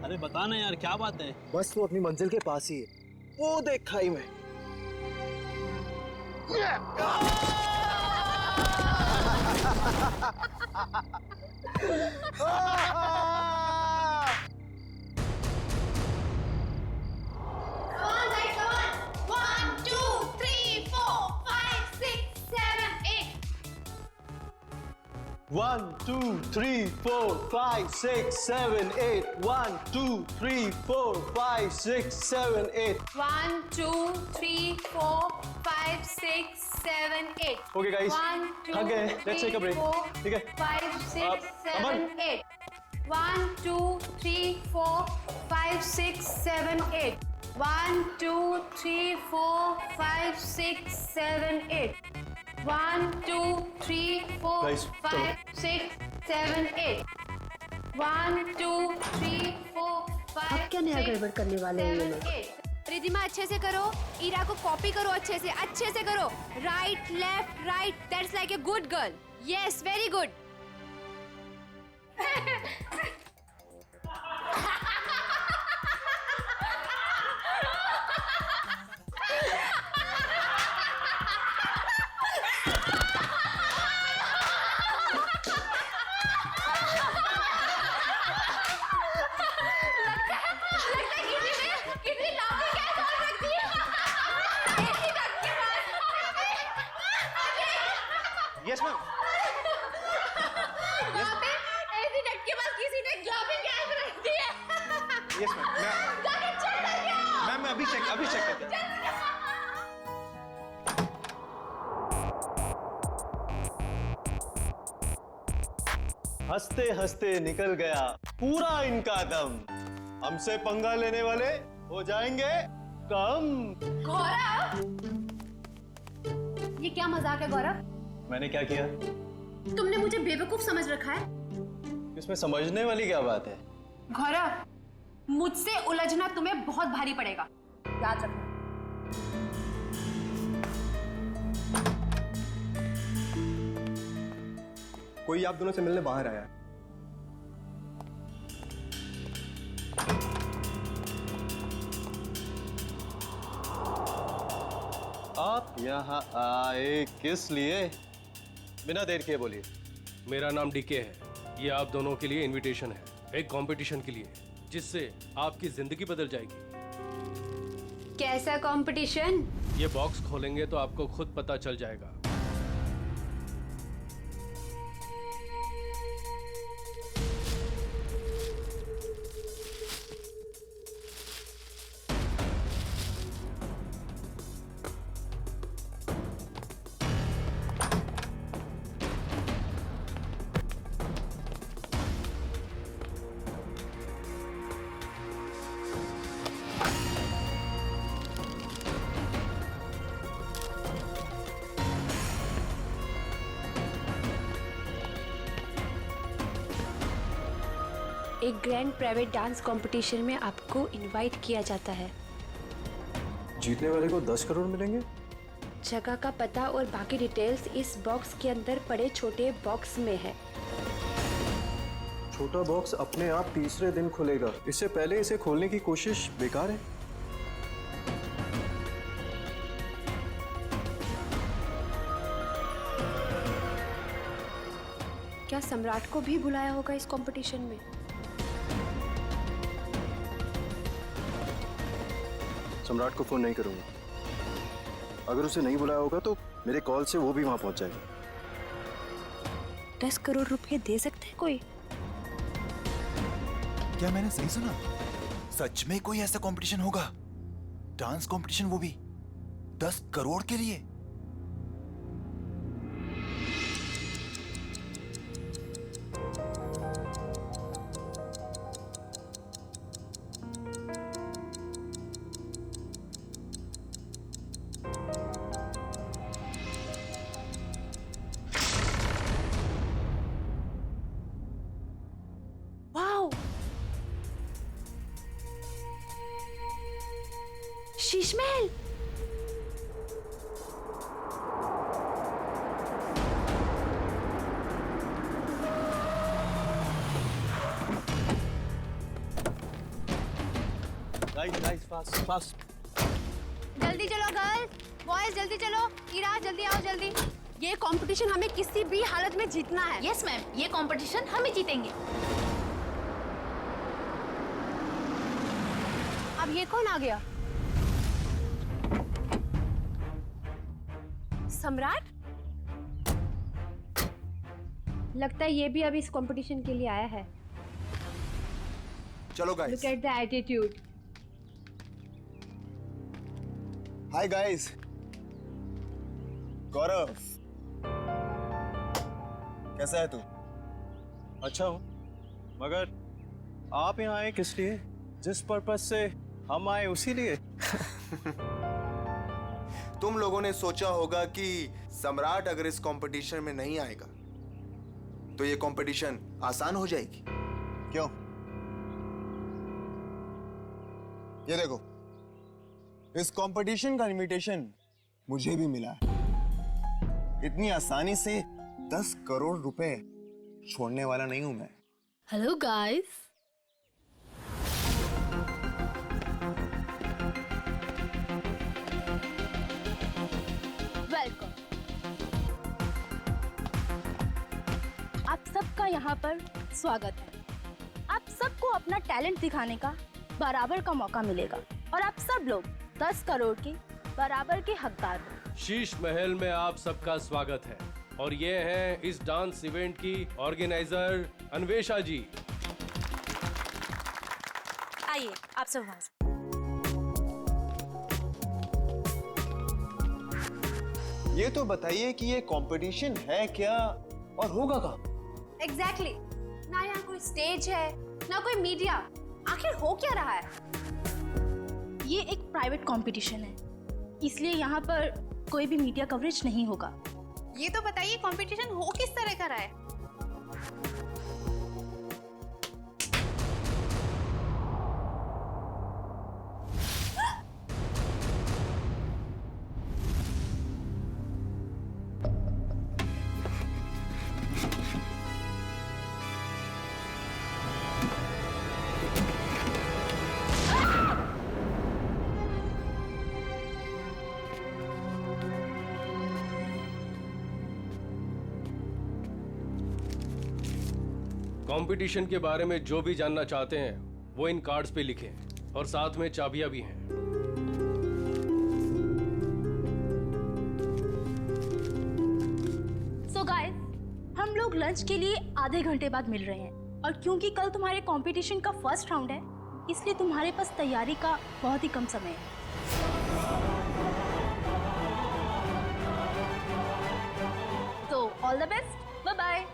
अरे बता ना यार, क्या बात है? बस वो अपनी मंजिल के पास ही है, वो देख खाई में। One, two, three, four, five, six, seven, eight. 1, 2, 3, 4, 5, 6, 7, 8. 1, 2, 3, 4, 5, 6, 7, 8. Okay, guys. 1, 2, Okay, let's take a break. 3, 4, ठीक है? 5, 6, Aman. 7, 8. 1, 2, 3, 4, 5, 6, 7, 8. 1, 2, 3, 4, 5, 6, 7, 8. 1, 2, 3, 4, Guys, 5, 6, 7, 8. 1, 2, 3, 4, 5, अब क्या नया गड़बड़ करने वाले हैं ये लोग? 8. रिधिमा अच्छे से करो, ईरा को कॉपी करो, अच्छे से करो. Right left right, that's like a good girl. Yes, very good. Yes, ma'am. वहाँ पे ऐसी डट के पास किसी ने ग्लोबिंग गैस रख दी है. Yes, ma'am. जाके चेक करके आओ. मैम मैं अभी चेक करता हूँ। हंसते हंसते निकल गया पूरा इनका दम। हमसे पंगा लेने वाले हो जाएंगे कम। गौरव, ये क्या मजाक है गौरव? मैंने क्या किया? तुमने मुझे बेवकूफ समझ रखा है? इसमें समझने वाली क्या बात है? गौरव, मुझसे उलझना तुम्हें बहुत भारी पड़ेगा, याद रखना. कोई आप दोनों से मिलने बाहर आया है। आप यहाँ आए किस लिए? बिना देर किए बोलिए। मेरा नाम डीके है। ये आप दोनों के लिए इनविटेशन है, एक कंपटीशन के लिए, जिससे आपकी जिंदगी बदल जाएगी। कैसा कंपटीशन? ये बॉक्स खोलेंगे तो आपको खुद पता चल जाएगा। एक ग्रैंड प्राइवेट डांस कंपटीशन में आपको इनवाइट किया जाता है। जीतने वाले को 10 करोड़ मिलेंगे। जगह का पता और बाकी डिटेल्स इस बॉक्स के अंदर पड़े छोटे बॉक्स में है। छोटा बॉक्स अपने आप तीसरे दिन खुलेगा। इससे पहले इसे खोलने की कोशिश बेकार है। क्या सम्राट को भी बुलाया होगा इस कंपटीशन में? सम्राट को फोन नहीं करूंगा। अगर उसे नहीं बुलाया होगा तो मेरे कॉल से वो भी वहां पहुंच जाएगा। 10 करोड़ रुपए दे सकते हैं कोई? क्या मैंने सही सुना? सच में कोई ऐसा कंपटीशन होगा? डांस कंपटीशन, वो भी 10 करोड़ के लिए? Wow! Sheesh Mahal! guys, fast, fast. जल्दी चलो गर्ल्स, बॉयज जल्दी चलो। ईरा जल्दी आओ जल्दी। ये कंपटीशन हमें किसी भी हालत में जीतना है। यस मैम, ये कंपटीशन हम ही जीतेंगे। अब ये कौन आ गया? सम्राट? लगता है ये भी अभी इस कंपटीशन के लिए आया है। चलो guys. Look at the attitude. Hi guys. गौरव, कैसा है तू? अच्छा हूँ, मगर आप यहाँ आए किस लिए? जिस पर्पस से हम आए उसी लिए। तुम लोगों ने सोचा होगा कि सम्राट अगर इस कंपटीशन में नहीं आएगा तो ये कंपटीशन आसान हो जाएगी। क्यों? ये देखो, इस कंपटीशन का इनविटेशन मुझे भी मिला है। इतनी आसानी से 10 करोड़ रुपए छोड़ने वाला नहीं हूं मैं। Hello guys. वेलकम। आप सबका यहाँ पर स्वागत है। आप सबको अपना टैलेंट दिखाने का बराबर का मौका मिलेगा और आप सब लोग 10 करोड़ के बराबर के हकदार हो। शीश महल में आप सबका स्वागत है और ये हैं इस डांस इवेंट की ऑर्गेनाइजर अन्वेषा जी। आइए आप सब वहां से। ये तो बताइए कि ये कंपटीशन है क्या और होगा कहाँ? एग्जैक्टली। ना यहाँ कोई स्टेज है, ना कोई मीडिया। आखिर हो क्या रहा है? ये एक प्राइवेट कंपटीशन है, इसलिए यहाँ पर कोई भी मीडिया कवरेज नहीं होगा। ये तो बताइए कंपटीशन हो किस तरह का रहा है? कंपटीशन के बारे में जो भी जानना चाहते हैं वो इन कार्ड्स पे लिखें और साथ में चाबियां भी हैं। सो गाइस, हम लोग लंच के लिए आधे घंटे बाद मिल रहे हैं और क्योंकि कल तुम्हारे कंपटीशन का फर्स्ट राउंड है, इसलिए तुम्हारे पास तैयारी का बहुत ही कम समय है। तो all the best, bye bye.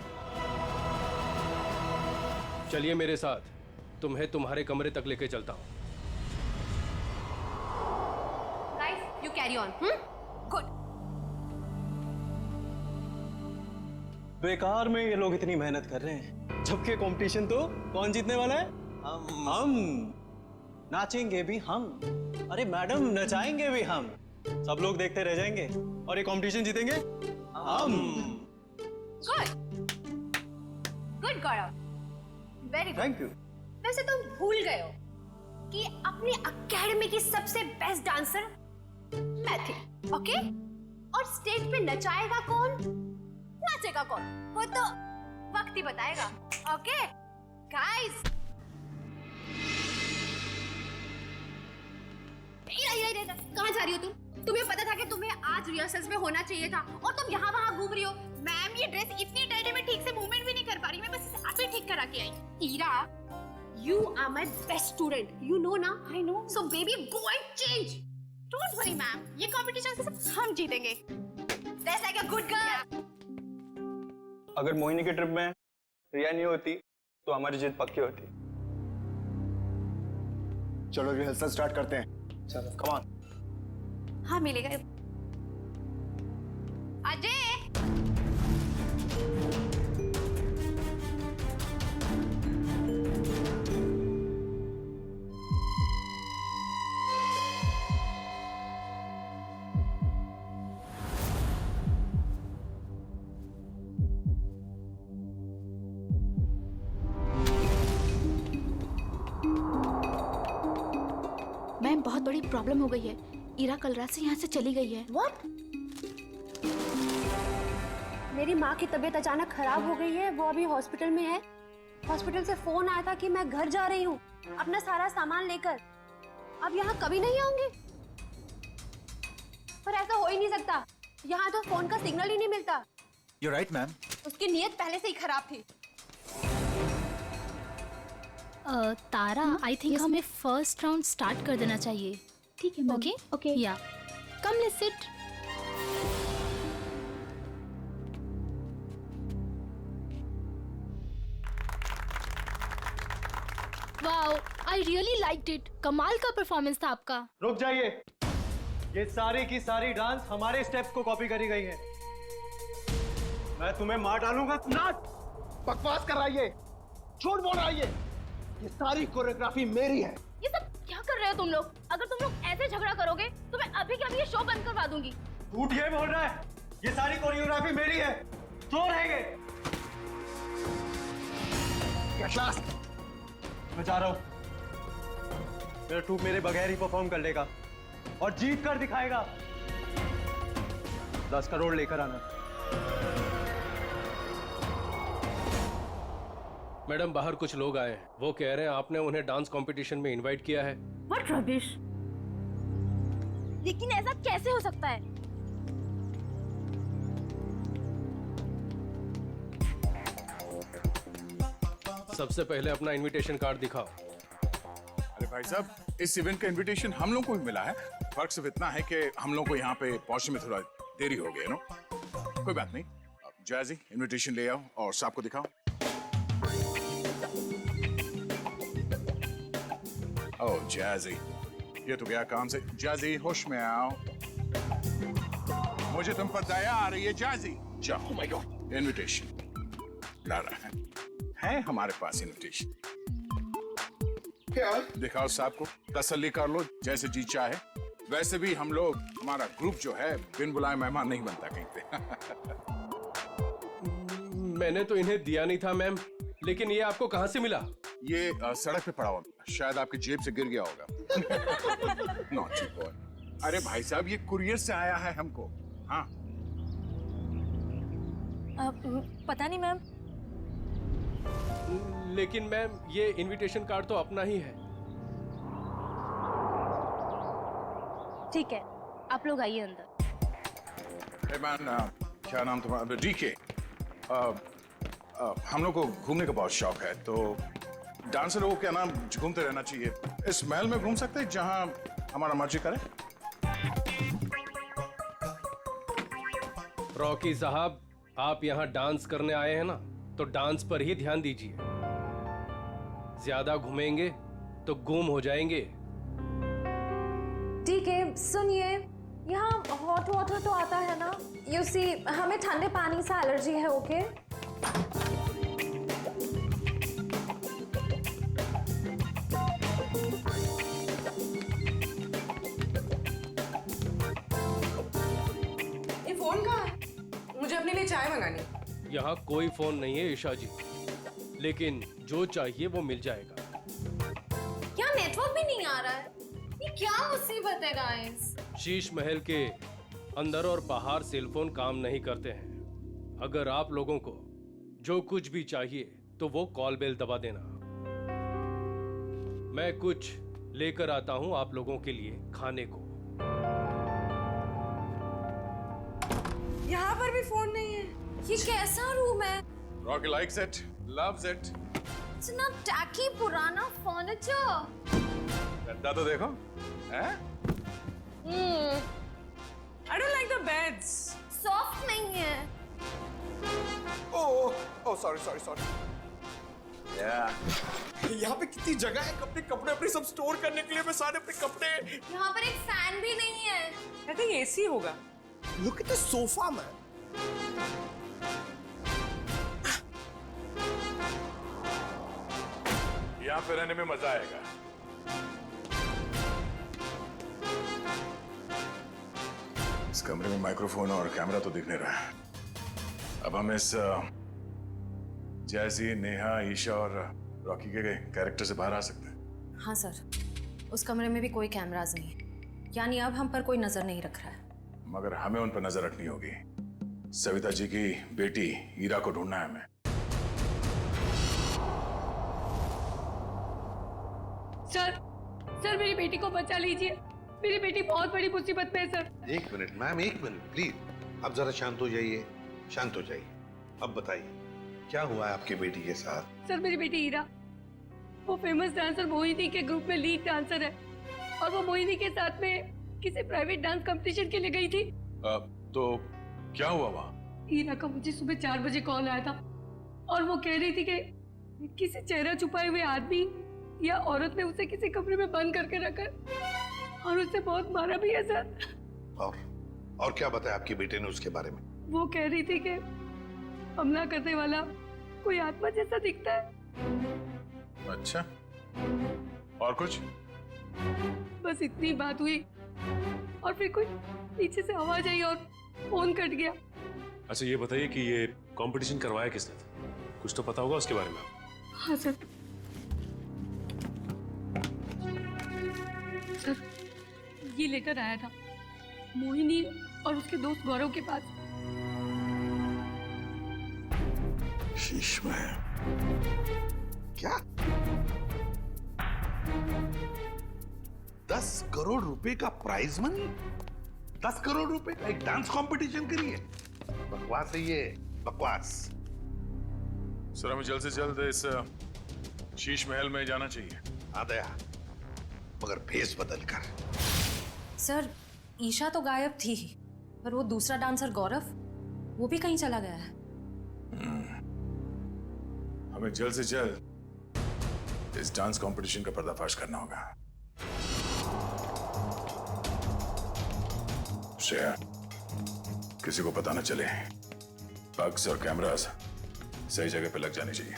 चलिए मेरे साथ, तुम्हें तुम्हारे कमरे तक लेके चलता हूँ। Guys, you carry on. Good. बेकार में ये लोग इतनी मेहनत कर रहे हैं, जबकि कंपटीशन तो कौन जीतने वाला है? हम। नाचेंगे भी हम। अरे मैडम, नचाएंगे भी हम। सब लोग देखते रह जाएंगे और ये कंपटीशन जीतेंगे हम। Good. Good Gaurav. Very good. Thank you. वैसे तुम भूल गए हो कि अपनी एकेडमी की सबसे बेस्ट डांसर मैं थी, ओके? और स्टेज पे नचाएगा कौन, नाचेगा कौन, वो तो वक्त ही बताएगा, ओके? गाइस, कहाँ जा रही हो तुम? तुम्हें पता था कि तुम्हें आज रिहर्सल्स में होना चाहिए था और तुम यहाँ वहाँ घूम रही हो। मैम, ये ड्रेस इतनी टाइट है, मैं ठीक से मूवमेंट भी नहीं कर पा रही। मैं बस इसे अभी ठीक करा के आई। Ira, you are my best student. You know ना? I know. So baby, go and change. Don't worry, ma'am. ये competition से हम जीतेंगे. That's like a good girl. अगर मोहिनी के ट्रिप में रिया नहीं होती तो हमारी जीत पक्की होती। चलो रिहर्सल स्टार्ट करते हैं। चलो, कम ऑन। हाँ, मिलेगा। अजय, बड़ी प्रॉब्लम हो गई है। ईरा कल रात से यहाँ से चली गई है। व्हाट? मेरी माँ की तबीयत अचानक खराब हो गई है, वो अभी हॉस्पिटल में है। हॉस्पिटल से फोन आया था कि मैं घर जा रही हूँ अपना सारा सामान लेकर। अब यहाँ कभी नहीं आऊंगी। पर ऐसा हो ही नहीं सकता, यहाँ तो फोन का सिग्नल ही नहीं मिलता। You're right, ma'am. उसकी नीयत पहले से ही खराब थी। तारा, आई थिंक हमें फर्स्ट राउंड स्टार्ट कर देना चाहिए। ठीक है ma'am. Okay okay. Yeah come let's sit. Wow, I really liked it. कमाल का परफॉर्मेंस था आपका। रुक जाइए, ये सारी की सारी डांस हमारे स्टेप्स को कॉपी करी गई है। मैं तुम्हें मार डालूंगा। नाट बकवास कर रहा है ये, झूठ बोल रहा है ये सारी कोरियोग्राफी मेरी है। ये सब क्या कर रहे हो तुम लोग? अगर तुम लोग ऐसे झगड़ा करोगे तो मैं अभी के अभी ये शो बंद करवा दूंगी। झूठ ये बोल रहा है, ये सारी कोरियोग्राफी मेरी है। तो रहेंगे। कैटलास, मैं जा रहा हूं। मेरा ट्रूप मेरे बगैर ही परफॉर्म कर लेगा और जीत कर दिखाएगा। 10 करोड़ लेकर आना। मैडम, बाहर कुछ लोग आए हैं, वो कह रहे हैं आपने उन्हें डांस कंपटीशन में इनवाइट किया है। What rubbish! लेकिन ऐसा कैसे हो सकता है? सबसे पहले अपना इनविटेशन कार्ड दिखाओ। अरे भाई साहब, इस इवेंट का इनविटेशन हम लोग को भी मिला है। फर्क सिर्फ इतना है कि हम लोग को यहाँ पे पहुंचने में थोड़ा देरी हो गई, नो? कोई बात नहीं। जैजी, इनविटेशन ले आओ और साहब को दिखाओ। ओह जैजी, ये तो गया काम से। जैजी, होश में आओ। मुझे तुम पर दया आ रही है जैजी। जाओ। Oh my God. इनविटेशन ला रहा है हमारे पास इनविटेशन। क्या? दिखाओ साहब को, तसल्ली कर लो, जैसे जी चाहे। वैसे भी हम लोग, हमारा ग्रुप जो है, बिन बुलाए मेहमान नहीं बनता कहीं पे। मैंने तो इन्हें दिया नहीं था मैम, लेकिन ये आपको कहाँ से मिला? ये सड़क पे पड़ा हुआ, शायद आपकी जेब से गिर गया होगा। Naughty boy. अरे भाई साहब, ये कुरियर से आया है हमको। हाँ, पता नहीं मैम। लेकिन मैम, ये इनविटेशन कार्ड तो अपना ही है। ठीक है, आप लोग आइए अंदर। हे मैन, क्या नाम तुम्हारा? डीके। हम लोग को घूमने का बहुत शौक है, तो डांसर लोगों के नाम घूमते रहना चाहिए। इस महल में घूम सकते हैं जहां हमारा मर्जी करे। रॉकी साहब, आप यहाँ डांस करने आए हैं ना, तो डांस पर ही ध्यान दीजिए। ज्यादा घूमेंगे तो गुम हो जाएंगे। ठीक है, सुनिए, यहाँ हॉट वाटर तो आता है ना? यू सी, हमें ठंडे पानी से एलर्जी है। ओके? ये फोन कहाँ है? मुझे अपने लिए चाय मंगानी। यहाँ कोई फोन नहीं है ईशा जी, लेकिन जो चाहिए वो मिल जाएगा। यहाँ नेटवर्क भी नहीं आ रहा है। ये क्या मुसीबत है गाइस? शीश महल के अंदर और बाहर सेलफोन काम नहीं करते हैं। अगर आप लोगों को जो कुछ भी चाहिए तो वो कॉल बेल दबा देना। मैं कुछ लेकर आता हूं आप लोगों के लिए खाने को। यहाँ पर भी फोन नहीं है। ये कैसा रूम है? Rocky likes it, loves it। इतना टैकी पुराना फर्नीचर। गद्दा तो देखो, हैं? I don't like the beds. Soft नहीं है। Oh sorry sorry sorry. Yeah। यहाँ पे कितनी जगह है अपने कपड़े अपने सब स्टोर करने के लिए। मैं सारे अपने कपड़े। यहाँ पर एक फैन भी नहीं है। I think AC होगा। Look at the sofa man. यहाँ पे रहने में मजा आएगा। इस कमरे में माइक्रोफोन और कैमरा तो दिख नहीं रहा है। अब हम इस जैसी, नेहा, ईशा और रॉकी के कैरेक्टर से बाहर आ सकते हैं। हाँ सर, उस कमरे में भी कोई कैमरास नहीं है, यानी अब हम पर कोई नजर नहीं रख रहा है। मगर हमें उन पर नजर रखनी होगी। सविता जी की बेटी ईरा को ढूंढना है हमें। सर मेरी बेटी को बचा लीजिए, मेरी बेटी बहुत बड़ी मुसीबत में है सर। एक मिनट मैम, एक मिनट प्लीज। अब जरा शांत हो जाइए, शांत हो जाइए। अब बताइए क्या हुआ है आपकी बेटी के साथ? सर मेरी बेटी ईरा, वो फेमस डांसर मोहिनी के ग्रुप में लीड डांसर है और वो मोहिनी के साथ में किसी प्राइवेट डांस कंपटीशन के लिए गई थी। तो क्या हुआ वहाँ? ईरा का मुझे सुबह 4 बजे कॉल आया था और वो कह रही थी कि किसी चेहरा छुपाए हुए आदमी या औरत ने उसे किसी कमरे में बंद करके रखा और उसे बहुत मारा भी है सर। और क्या बताया आपकी बेटे ने उसके बारे में? वो कह रही थी कि हमला करने वाला कोई आत्मा जैसा दिखता है। अच्छा, और कुछ? बस इतनी बात हुई और फिर कोई पीछे से आवाज आई और फोन कट गया। अच्छा ये बताइए कि ये कंपटीशन करवाया किसने था? कुछ तो पता होगा उसके बारे में? हाँ सर, ये लेटर आया था मोहिनी और उसके दोस्त गौरव के पास। शीश में क्या 10 करोड़ रुपए का प्राइज मनी? 10 करोड़ रुपए का एक डांस कंपटीशन के लिए? बकवास है ये, बकवास। सर हमें जल्द से जल्द इस शीश महल में जाना चाहिए। आ गया, मगर भेष बदल कर। सर ईशा तो गायब थी ही, पर वो दूसरा डांसर गौरव, वो भी कहीं चला गया है। हमें जल्द से जल्द इस डांस कंपटीशन का पर्दाफाश करना होगा। श्रेया, किसी को पता न चले, बग्स और कैमरास सही जगह पे लग जाने चाहिए।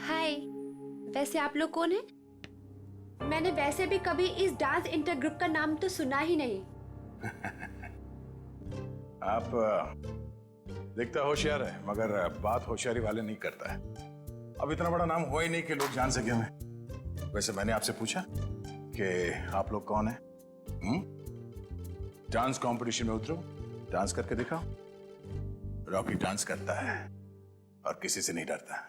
हाय, वैसे आप लोग कौन हैं? मैंने वैसे भी कभी इस डांस इंटर ग्रुप का नाम तो सुना ही नहीं। आप दिखता होशियार है, मगर बात होशियारी वाले नहीं करता है। अब इतना बड़ा नाम हुआ ही नहीं कि लोग जान सके हमें। वैसे मैंने आपसे पूछा कि आप लोग कौन हैं? डांस कंपटीशन में उतरो, डांस करके दिखाओ। रॉकी डांस करता है और किसी से नहीं डरता।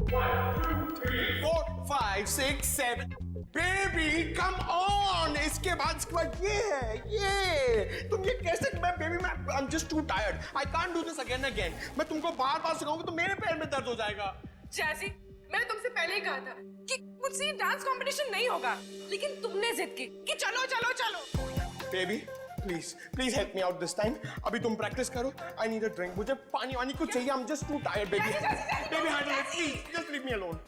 1 2 3 4 5 6 7 बेबी कम ऑन। इसके बाद ये है, ये तुम ये कैसे? मैं बेबी मैं आई am just too tired, I can't do this again and again. मैं तुमको बार बार सिखाऊंगा तो मेरे पैर में दर्द हो जाएगा। जैसी मैंने तुमसे पहले ही कहा था कि मुझसे ये डांस कंपटीशन नहीं होगा, लेकिन तुमने जिद की कि चलो चलो चलो। Baby please please help me out this time. अभी तुम प्रैक्टिस करो, आई नीड अ ड्रिंक। मुझे पानी वानी कुछ चाहिए, I am just too tired baby. Baby handle it please, just leave me alone.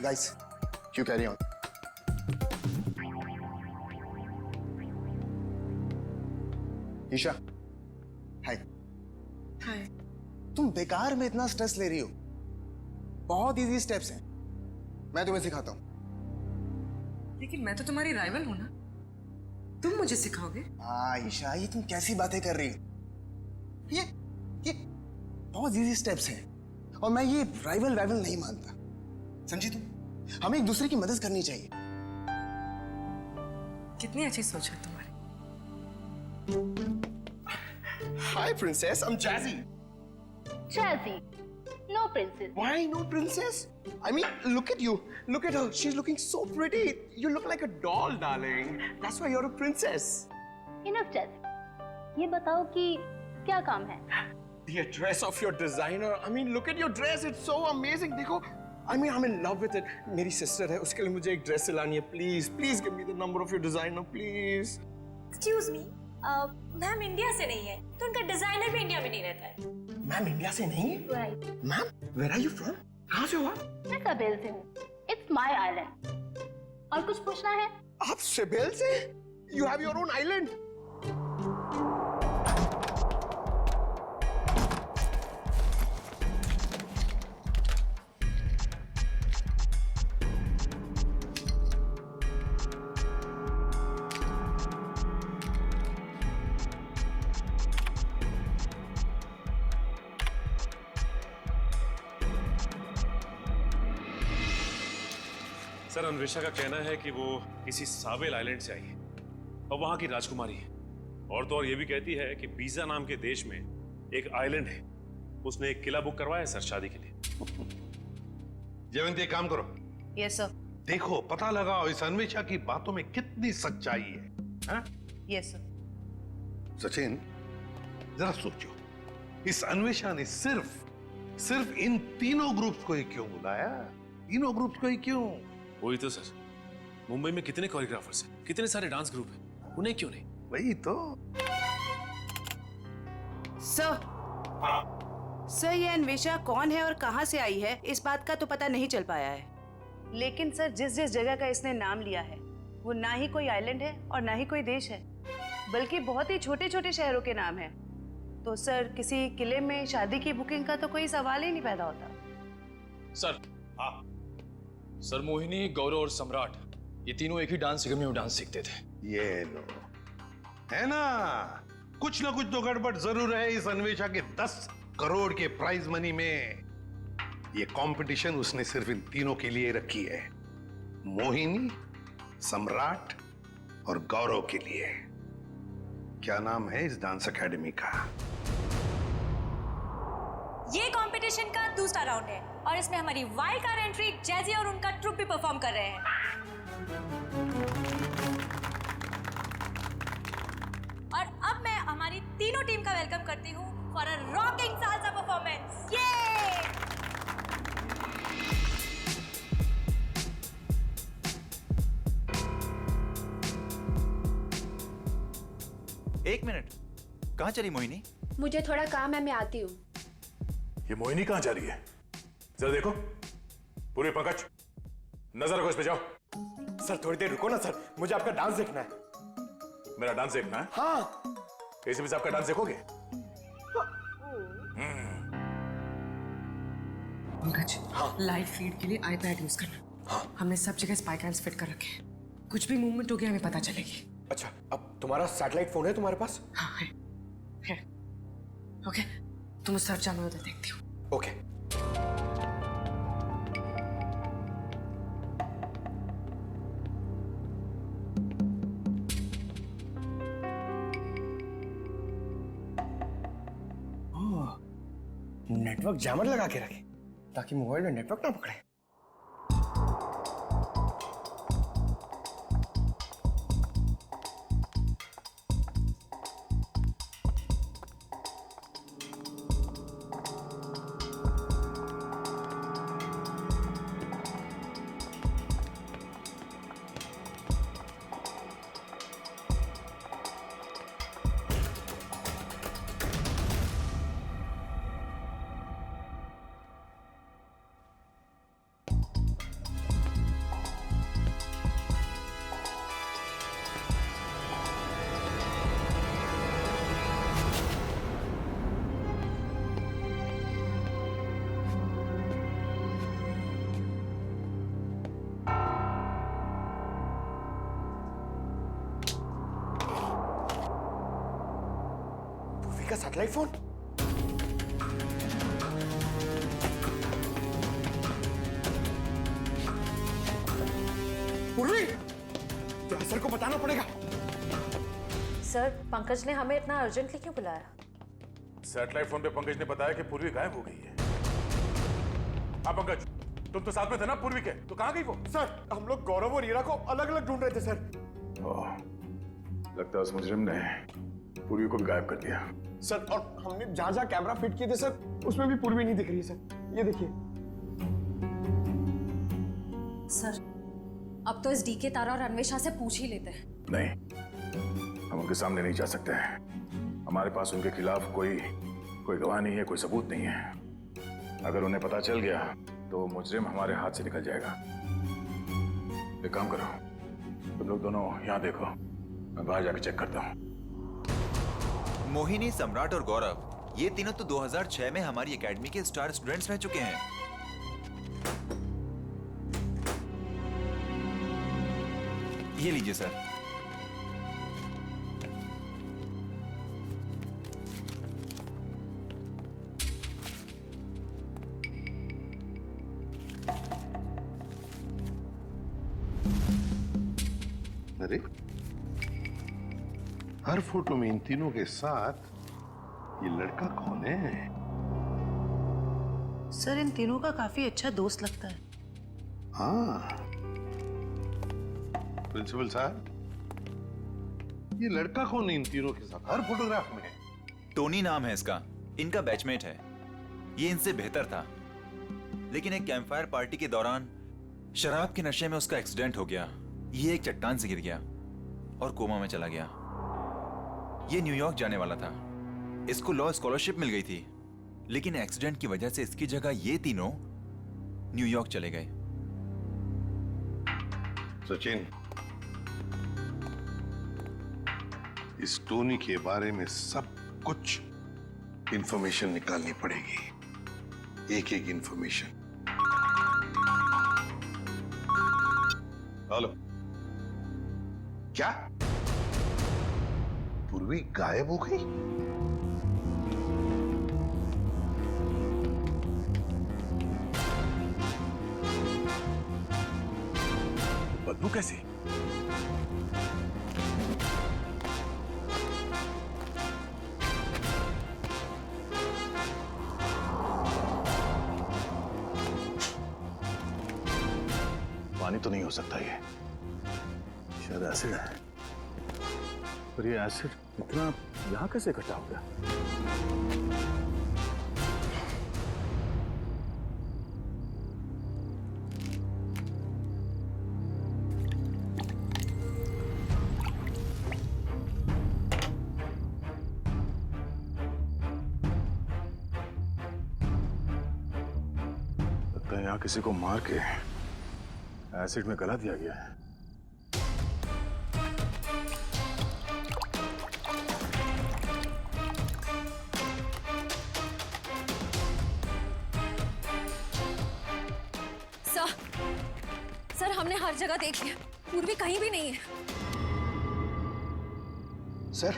Guys you carry on. Isha hi. Hi. तुम बेकार में इतना स्ट्रेस ले रही हो। बहुत इजी स्टेप्स हैं, मैं तुम्हें सिखाता हूँ। लेकिन मैं तो तुम्हारी राइवल हूं ना, तुम मुझे सिखाओगे? हाँ ईशा, ये तुम कैसी बातें कर रही हो? ये बहुत इजी स्टेप्स हैं और मैं ये राइवल नहीं मानता, समझी तुम? हमें एक दूसरे की मदद करनी चाहिए। कितनी अच्छी सोच है तुम्हारी। Hi princess, I am Jazzy. Jazzy, no princess. Why no princess? I mean, look at you. Look at her. She's looking so pretty. You look like a doll, darling. That's why you're a princess. Enough, Jazzy. ये बताओ कि क्या काम है? The dress of your designer. I mean, look at your dress. It's so amazing. देखो, I mean, I'm in love with it. मेरी sister है, उसके लिए मुझे एक dress सिलानी है. Please, please give me the number of your designer, please. Excuse me, ma'am India से नहीं है, तो उनका डिजाइनर भी इंडिया में नहीं रहता है। मैम इंडिया से नहीं? Right. Ma'am, where are you from? कहाँ से हो आप? मैं सवेल से हूँ. It's my island. और कुछ पूछना है? आप सिबेल से? You have your own island. Sir, Anvesha का कहना है कि वो किसी सावेल आइलैंड से आई है और वहां की राजकुमारी है। और तो और ये भी कहती है कि बीजा नाम के देश में एक आइलैंड है, उसने एक किला बुक करवाया है सर शादी के लिए। जयवंती, एक काम करो। Yes sir. देखो, पता लगाओ इस अन्वेषा की बातों में कितनी सच्चाई है। हाँ? Yes sir. सचिन, जरा सोचो, इस अन्वेषा ने सिर्फ इन तीनों ग्रुप्स को ही क्यों बुलाया? तीनों ग्रुप्स को ही क्यों? वही तो सर, मुंबई में कितने कोरियोग्राफर्स हैं, कितने सारे डांस ग्रुप हैं, उन्हें क्यों नहीं? वही तो। सर, ये अन्वेषा कौन है और कहां से आई है, इस बात का तो पता नहीं चल पाया है। लेकिन सर, जिस जिस जगह का इसने नाम लिया है वो ना ही कोई आइलैंड है और ना ही कोई देश है, बल्कि बहुत ही छोटे छोटे शहरों के नाम है। तो सर, किसी किले में शादी की बुकिंग का तो कोई सवाल ही नहीं पैदा होता। सर, हाँ सर, मोहिनी, गौरव और सम्राट, ये तीनों एक ही डांस अकेडमी में डांस सीखते थे। ये लो, है ना, कुछ ना कुछ तो गड़बड़ जरूर है इस अन्वेषा के 10 करोड़ के प्राइज मनी में। ये कंपटीशन उसने सिर्फ इन तीनों के लिए रखी है, मोहिनी, सम्राट और गौरव के लिए। क्या नाम है इस डांस एकेडमी का? ये कंपटीशन का दूसरा राउंड है और इसमें हमारी वाइल्ड कार्ड एंट्री जैजी और उनका ट्रुप भी परफॉर्म कर रहे हैं। और अब मैं हमारी तीनों टीम का वेलकम करती हूँ for a rocking salsa performance. ये एक मिनट, कहाँ चली मोहिनी? मुझे थोड़ा काम है, मैं आती हूँ। ये मोहिनी कहाँ जा रही है? जरा देखो। पूरी पंकज, नजर रखो इस पे, जाओ। सर थोड़ी देर रुको ना सर, मुझे आपका डांस देखना है। मेरा डांस देखना है? हाँ। एसीपी साहब का डांस देखोगे? पंकज, लाइव फीड के लिए आईपैड यूज करना। हमने सब जगह स्पाई कैम्स फिट कर रखे हैं, कुछ भी मूवमेंट हो गया हमें पता चलेगी। अच्छा, अब तुम्हारा सैटेलाइट फोन है तुम्हारे पास? हाँ है। ओके, तुम उस तरफ जाओ, मैं उधर देखती हूँ। ओके। नेटवर्क जैमर लगा के रखे ताकि मोबाइल में नेटवर्क ना पकड़े। का सैटेलाइट फोन? पूर्वी, तो सर को बताना पड़ेगा। सर, पंकज ने हमें इतना अर्जेंटली क्यों बुलाया? सैटेलाइट फोन पे पंकज ने बताया कि पूर्वी गायब हो गई है। हाँ पंकज, तुम तो साथ में थे ना पूर्वी के, तो कहाँ गई वो? सर, हम लोग गौरव और हीरा को अलग अलग ढूंढ रहे थे सर। लगता है उस मुजरिम ने पूर्वी को भी गायब कर दिया। सर, और हमने जहां जहां कैमरा फिट किए थे सर, उसमें भी पूर्वी नहीं दिख रही है सर। ये देखिए। सर, अब तो इस डीके तारा और अन्वेषा से पूछ ही लेते हैं। नहीं, हम उनके सामने नहीं जा सकते हैं। हमारे पास उनके खिलाफ कोई गवाह नहीं है, कोई सबूत नहीं है। अगर उन्हें पता चल गया तो मुजरिम हमारे हाथ से निकल जाएगा। एक काम करो, तुम लोग दोनों यहाँ देखो, मैं बाहर जाके चेक करता हूँ। मोहिनी, सम्राट और गौरव, ये तीनों तो 2006 में हमारी एकेडमी के स्टार स्टूडेंट्स रह चुके हैं। ये लीजिए सर। अरे, हर फोटो में इन तीनों के साथ ये लड़का कौन है? सर इन तीनों का काफी अच्छा दोस्त लगता है। हाँ, प्रिंसिपल साहब, ये लड़का कौन है इन तीनों के साथ हर फोटोग्राफ में? टोनी नाम है इसका, इनका बैचमेट है। ये इनसे बेहतर था, लेकिन एक कैंपफायर पार्टी के दौरान शराब के नशे में उसका एक्सीडेंट हो गया। ये एक चट्टान से गिर गया और कोमा में चला गया। ये न्यूयॉर्क जाने वाला था, इसको लॉ स्कॉलरशिप मिल गई थी, लेकिन एक्सीडेंट की वजह से इसकी जगह ये तीनों न्यूयॉर्क चले गए। सचिन, इस टोनी के बारे में सब कुछ इंफॉर्मेशन निकालनी पड़ेगी, एक एक इंफॉर्मेशन। हेलो, क्या पूर्वी गायब हो गई? बदबू कैसे? पानी तो नहीं हो सकता ये, शायद एसिड है। पर ये एसिड इतना यहां कैसे इकट्ठा हो गया? लगता है यहां किसी को मार के एसिड में गला दिया गया है। सर हमने हर जगह देख लिया, पूर्वी कहीं भी नहीं है। सर,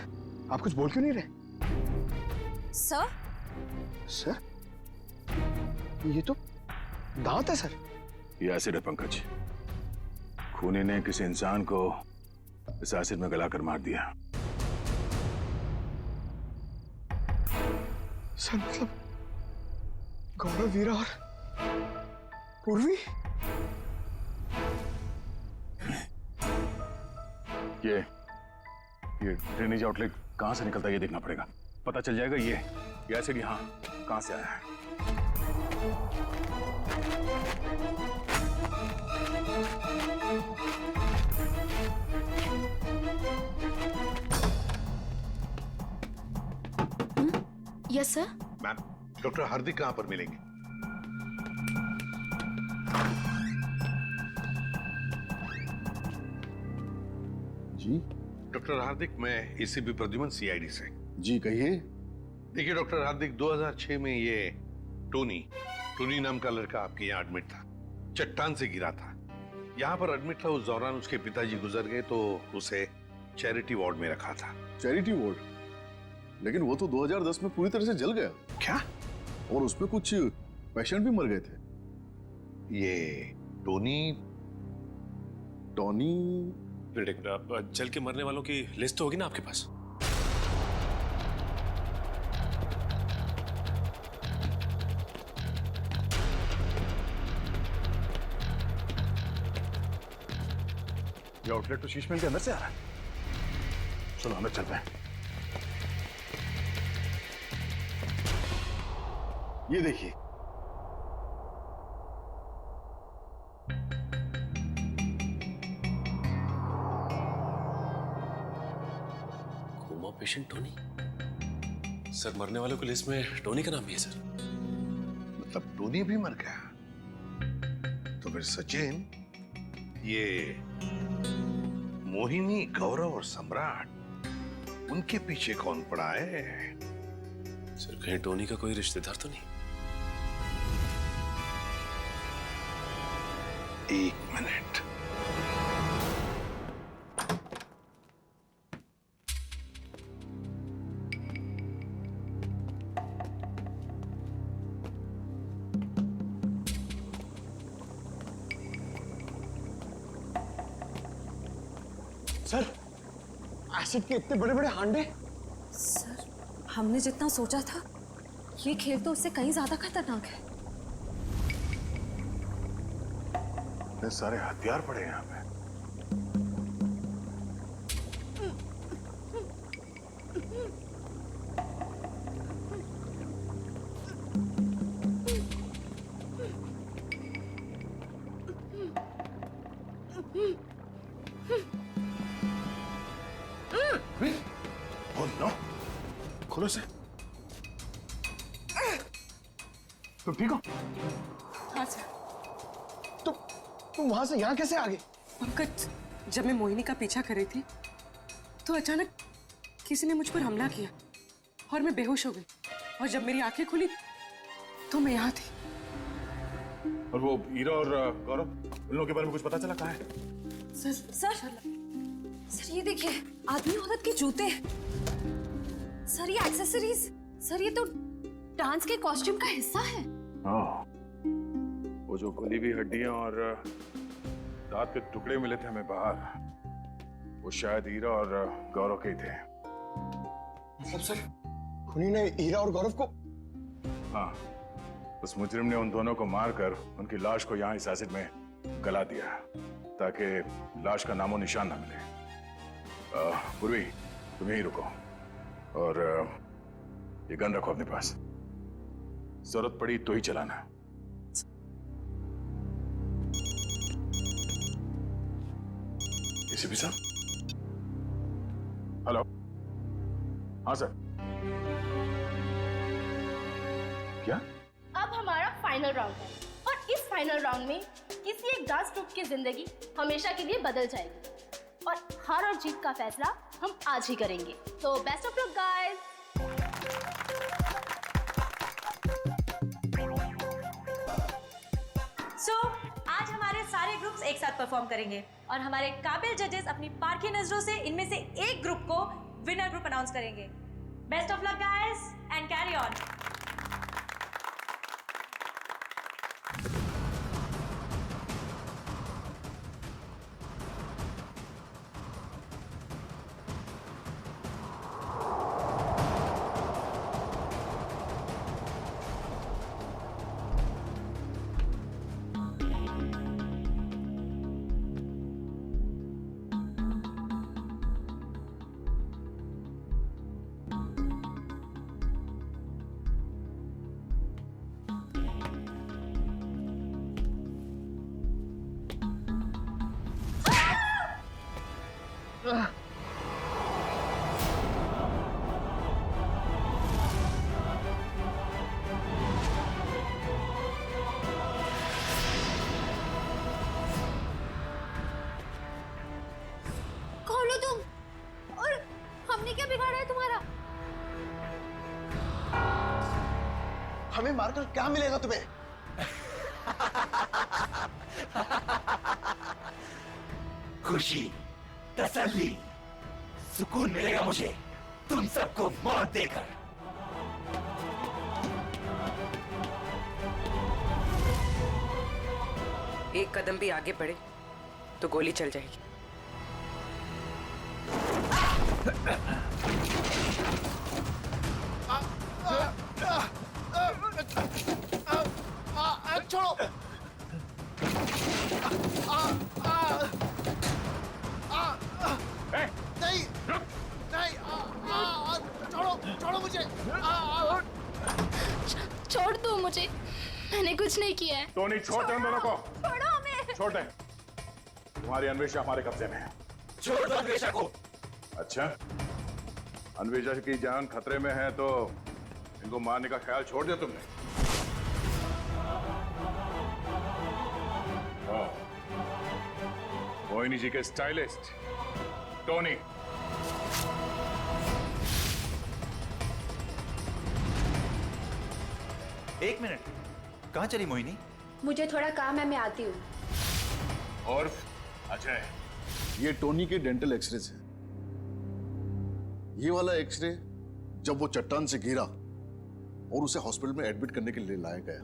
आप कुछ बोल क्यों नहीं रहे? सर? सर, ये तो दांत है सर। ये एसिड है पंकज। खूनी ने किसी इंसान को इस एसिड में गलाकर मार दिया। सर मतलब गौरव, वीरा और पूर्वी? ये ड्रेनेज आउटलेट कहां से निकलता है ये देखना पड़ेगा। पता चल जाएगा ये एसिड यहाँ कहां से आया है। Yes sir. मैम, डॉक्टर हार्दिक कहां पर मिलेंगे? जी डॉक्टर हार्दिक, मैं एसीपी प्रद्युमन, सीआईडी से। जी कहिए। देखिए डॉक्टर हार्दिक, 2006 में ये टोनी नाम का लड़का आपके यहाँ एडमिट था, चट्टान से गिरा था। यहाँ पर एडमिट था, उस दौरान उसके पिताजी गुजर गए तो उसे चैरिटी वार्ड में रखा था। Charity ward? लेकिन वो तो 2010 में पूरी तरह से जल गया। क्या? और उसमें कुछ पेशेंट भी मर गए थे। ये टोनी जल के मरने वालों की लिस्ट तो होगी ना आपके पास? ये आउटलेट तो शीश महल के अंदर से आ रहा है। चलो अंदर चलते हैं। ये देखिए, कोमा पेशेंट टोनी। सर मरने वालों की लिस्ट में टोनी का नाम भी है सर। मतलब टोनी भी मर गया? तो फिर सचिन, ये मोहिनी, गौरव और सम्राट, उनके पीछे कौन पड़ा है? सर कहीं टोनी का कोई रिश्तेदार तो नहीं? एक मिनट। सर, एसिड के इतने बड़े बड़े हांडे। सर, हमने जितना सोचा था ये खेल तो उससे कहीं ज्यादा खतरनाक है। इतने सारे हथियार पड़े हैं यहाँ पे। Oh no! खोलो से। तुम ठीक हो? हाँ सर। तुम वहां से यहाँ कैसे आ गए? पंकज, जब मैं मोहिनी का पीछा कर रही थी तो अचानक किसी ने मुझ पर हमला किया और मैं बेहोश हो गई। और जब मेरी आंखें खुली तो मैं यहाँ थी। और वो हीरा और गौरव, उन लोगों के बारे में कुछ पता चला? कहाँ है? सर ये देखिए, आदमी औरत के जूते। सर ये एक्सेसरीज। सर ये तो डांस के कॉस्ट्यूम का हिस्सा है। वो जो गली हुई हड्डियां और दांत के टुकड़े मिले थे हमें बाहर, वो शायद हीरा और गौरव के ही थे। मतलब सर, खूनी ने हीरा और गौरव को? हाँ, उस मुजरिम ने उन दोनों को मारकर उनकी लाश को यहाँ इस एसिड में गला दिया ताकि लाश का नामो निशान ना मिले। पूर्वी, तुम यहीं रुको और ये गन रखो अपने पास। जरूरत पड़ी तो ही चलाना। एसीपी साहब? हेलो? हाँ सर। क्या? अब हमारा फाइनल राउंड है और इस फाइनल राउंड में किसी एक डांस ग्रुप की जिंदगी हमेशा के लिए बदल जाएगी और हार और जीत का फैसला हम आज ही करेंगे। तो बेस्ट ऑफ लक गाइस। आज हमारे सारे ग्रुप्स एक साथ परफॉर्म करेंगे और हमारे काबिल जजेस अपनी पारखी नजरों से इनमें से एक ग्रुप को विनर ग्रुप अनाउंस करेंगे। Best of luck guys and carry on. खोलो तुम। और हमने क्या बिगाड़ा है तुम्हारा? हमें मारकर क्या मिलेगा तुम्हें? खुशी, तसल्ली, सुकून मिलेगा मुझे तुम सबको मौत देकर। एक कदम भी आगे बढ़े तो गोली चल जाएगी। छोड़ो। नहीं, नहीं, छोड़ो, छोड़ो मुझे। छोड़ दो मुझे, मैंने कुछ नहीं किया है। टोनी, छोड़ दे उन दोनों को। छोड़ो हमें। छोड़ दे। तुम्हारी अन्वेषा हमारे कब्जे में है। छोड़ दो अन्वेषा को। अच्छा, अन्वेषा की जान खतरे में है तो इनको मारने का ख्याल छोड़ दिया तुमने? मोहिनी जी के स्टाइलिस्ट टोनी, एक मिनट, कहाँ चली मोहिनी? मुझे थोड़ा काम है, मैं आती हूँ। और अजय, ये टोनी के डेंटल एक्सरेज है। ये वाला एक्सरे जब वो चट्टान से गिरा और उसे हॉस्पिटल में एडमिट करने के लिए लाया गया,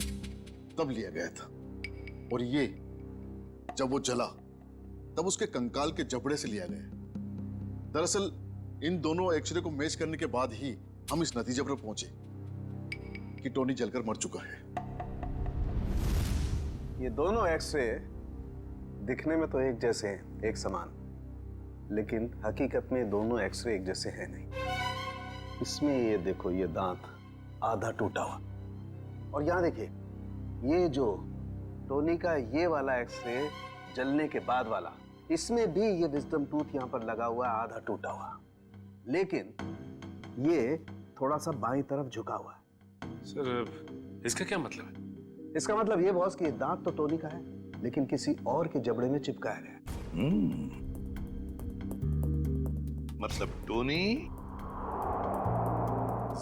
तब लिया गया था। और ये जब वो जला तब उसके कंकाल के जबड़े से लिया गया। दरअसल इन दोनों एक्सरे को मैच करने के बाद ही हम इस नतीजे पर पहुंचे कि टोनी जलकर मर चुका है। ये दोनों एक्सरे दिखने में तो एक जैसे हैं, एक समान, लेकिन हकीकत में दोनों एक्सरे एक जैसे हैं नहीं। इसमें ये देखो, ये दांत आधा टूटा हुआ, और यहां देखिए ये जो टोनी का ये वाला एक्सरे जलने के बाद वाला, इसमें भी ये विजडम टूथ यहां पर लगा हुआ है, आधा टूटा हुआ, लेकिन ये थोड़ा सा बाईं तरफ झुका हुआ है। सर इसका क्या मतलब है? इसका मतलब ये बॉस कि दांत तो टोनी का है, लेकिन किसी और के जबड़े में चिपकाया गया। मतलब टोनी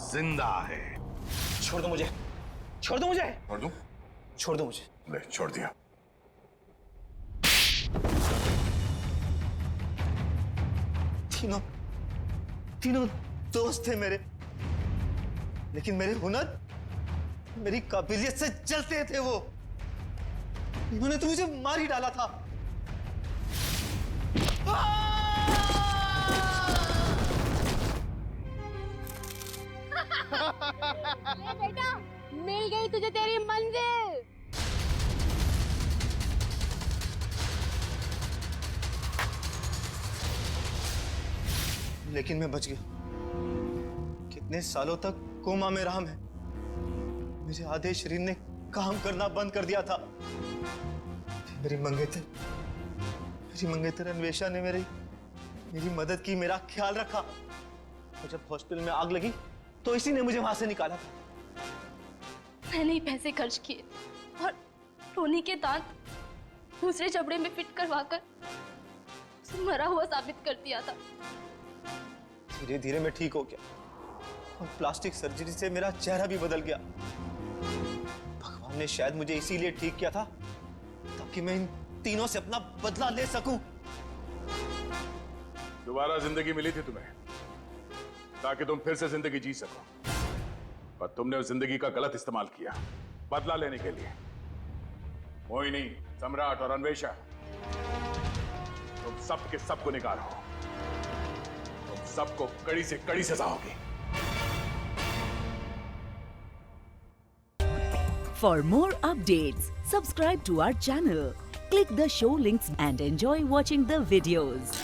जिंदा है। छोड़ दो मुझे, छोड़ दो मुझे, छोड़ दूं? छोड़ दो मुझे। ले, छोड़ दिया। तीनों दोस्त थे मेरे, लेकिन मेरे हुनर, मेरी काबिलियत से जलते थे वो। उन्होंने तो मुझे मार ही डाला था। बेटा, मिल गई तुझे तेरी मंजिल। लेकिन मैं बच गया। कितने सालों तक कोमा में रहा मैं। मेरे आधे शरीर ने काम करना बंद कर दिया था। मेरी मंगेतर अन्वेषा ने मेरी मदद की, मेरा ख्याल रखा। और जब हॉस्पिटल में आग लगी तो इसी ने मुझे वहां से निकाला था। मैंने ही पैसे खर्च किए और टोनी के दांत दूसरे जबड़े में फिट करवाकर उसे मरा हुआ साबित कर दिया था। धीरे धीरे मैं ठीक हो गया और प्लास्टिक सर्जरी से मेरा चेहरा भी बदल गया। भगवान ने शायद मुझे इसीलिए ठीक किया था ताकि मैं इन तीनों से अपना बदला ले सकूं। दोबारा जिंदगी मिली थी तुम्हें ताकि तुम फिर से जिंदगी जी सको, पर तुमने उस जिंदगी का गलत इस्तेमाल किया बदला लेने के लिए। मोहिनी, सम्राट और अन्वेषा, तुम सब के सब गुनहगार हो। तुम सबको कड़ी से कड़ी सजा होगी। For more updates, subscribe to our channel, click the show links and enjoy watching the videos.